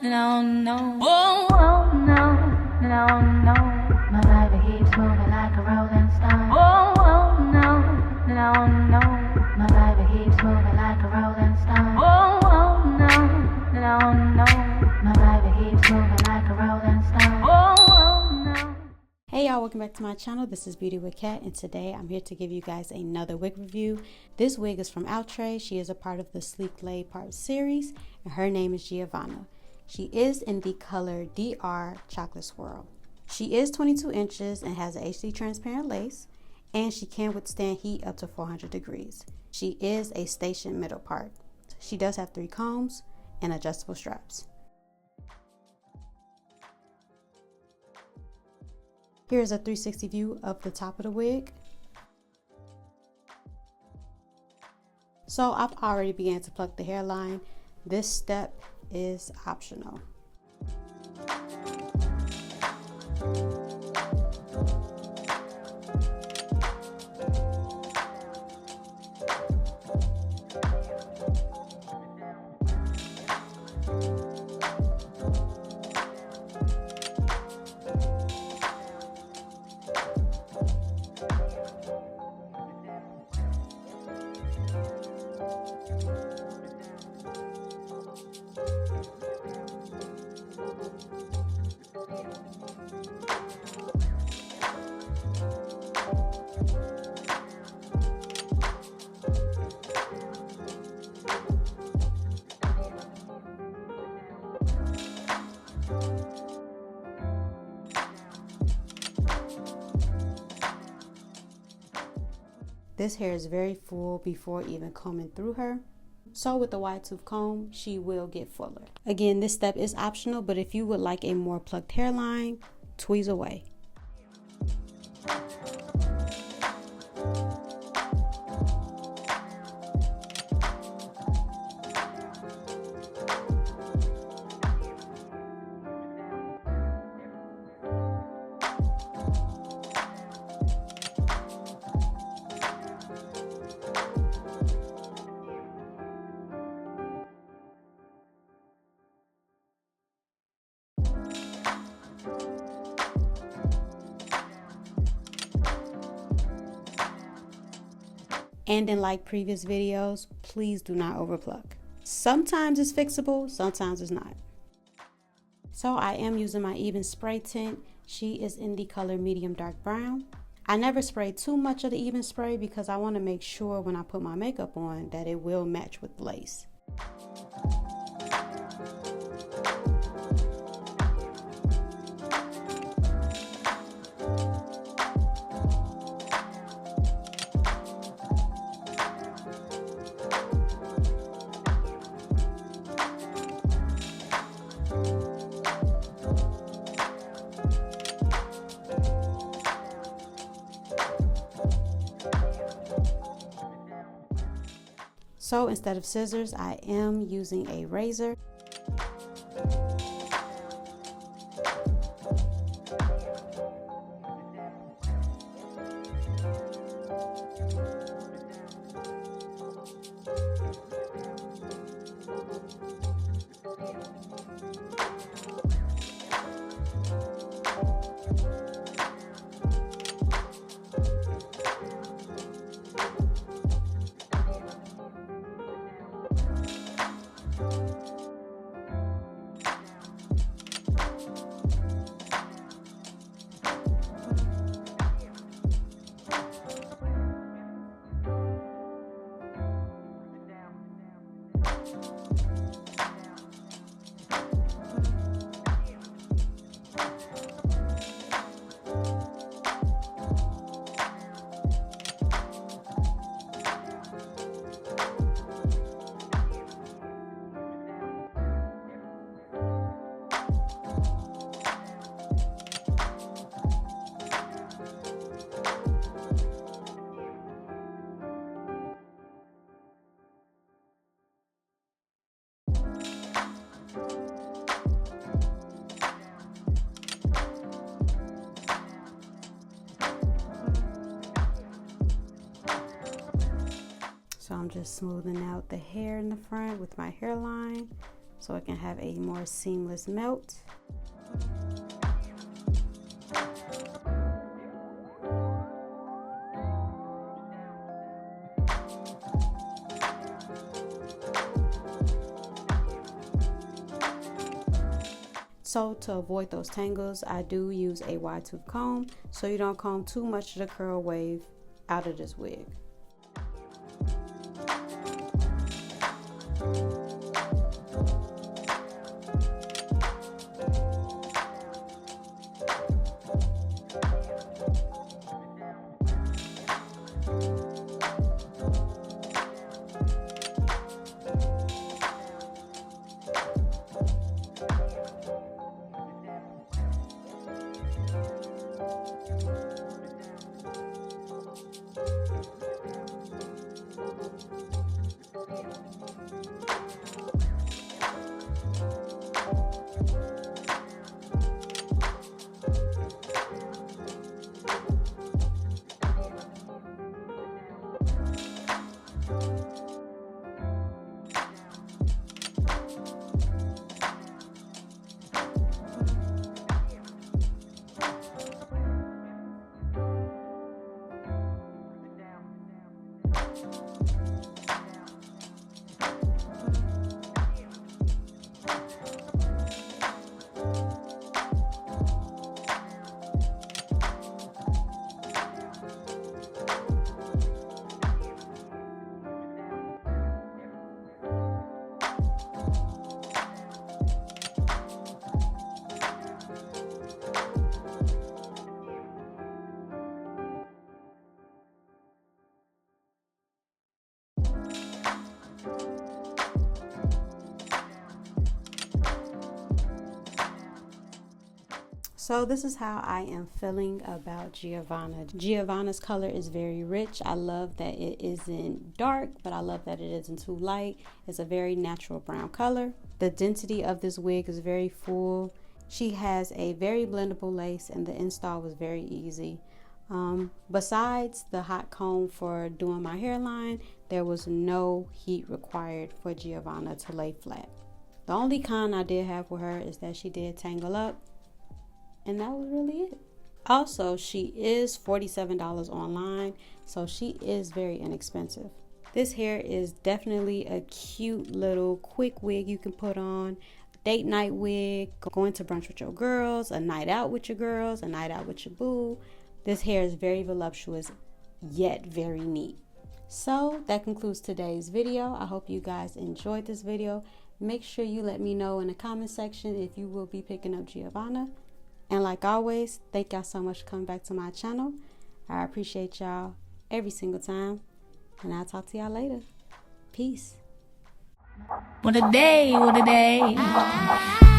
no, no. Oh, oh, no, no, no. My baby keeps moving like a rolling stone. Oh, oh, no, no, no. My baby keeps moving like a rolling stone. Oh, oh, no, no, no. My baby keeps moving like a rolling stone. Oh, oh, no. Hey y'all, welcome back to my channel. This is Beautyw.cat, and today I'm here to give you guys another wig review. This wig is from Outre. She is a part of the Sleek Laid Part series, and her name is Geovanna. She is in the color DR Chocolate Swirl. She is 22 inches and has a HD transparent lace, and she can withstand heat up to 400 degrees. She is a station middle part. She does have 3 combs and adjustable straps. Here's a 360 view of the top of the wig. So I've already began to pluck the hairline. This step is optional. This hair is very full before even combing through her. So with the wide tooth comb, she will get fuller. Again, this step is optional, but if you would like a more plucked hairline, tweeze away. And like previous videos, please do not overpluck. Sometimes it's fixable, sometimes it's not. So I am using my Even Spray tint. She is in the color medium dark brown. I never spray too much of the Even Spray because I want to make sure when I put my makeup on that it will match with lace. So instead of scissors, I am using a razor. So I'm just smoothing out the hair in the front with my hairline. So so it can have a more seamless melt. So to avoid those tangles, I do use a wide tooth comb so you don't comb too much of the curl wave out of this wig. So this is how I am feeling about Geovanna. Geovanna's color is very rich. I love that it isn't dark, but I love that it isn't too light. It's a very natural brown color. The density of this wig is very full. She has a very blendable lace and the install was very easy. Besides the hot comb for doing my hairline, there was no heat required for Geovanna to lay flat. The only con I did have with her is that she did tangle up. And that was really it. Also, she is $47 online, so she is very inexpensive. This hair is definitely a cute little quick wig you can put on. Date night wig, going to brunch with your girls, a night out with your girls, a night out with your boo. This hair is very voluptuous, yet very neat. So that concludes today's video. I hope you guys enjoyed this video. Make sure you let me know in the comment section if you will be picking up Geovanna. And like always, thank y'all so much for coming back to my channel. I appreciate y'all every single time. And I'll talk to y'all later. Peace. What a day, what a day.